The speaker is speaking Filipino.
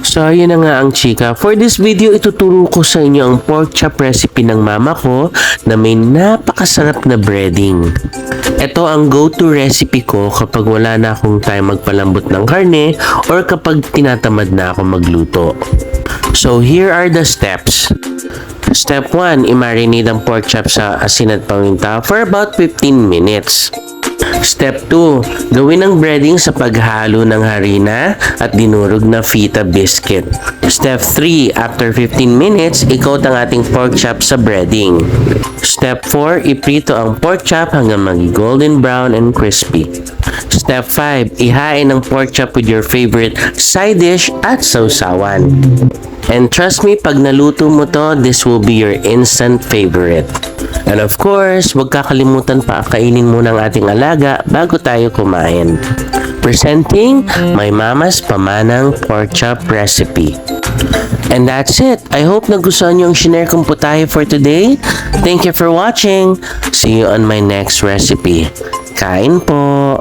So, ayun na nga ang chika. For this video, ituturo ko sa inyo ang pork chop recipe ng mama ko na may napakasarap na breading. Ito ang go-to recipe ko kapag wala na akong time magpalambot ng karne or kapag tinatamad na ako magluto. So, here are the steps. Step 1, i-marinate ang pork chop sa asin at paminta for about 15 minutes. Step 2, gawin ang breading sa paghalo ng harina at dinurog na feta biscuit. Step 3, after 15 minutes, i-coat ang ating pork chop sa breading. Step 4, iprito ang pork chop hanggang maging golden brown and crispy. Step 5, ihain ang pork chop with your favorite side dish at sausawan. And trust me, pag naluto mo to, this will be your instant favorite. And of course, huwag kakalimutan pa kainin muna ang ating alaga bago tayo kumain. Presenting my mama's pamanang pork chop recipe. And that's it. I hope nagustuhan niyo ang shinare kong putahe for today. Thank you for watching. See you on my next recipe. Kain po!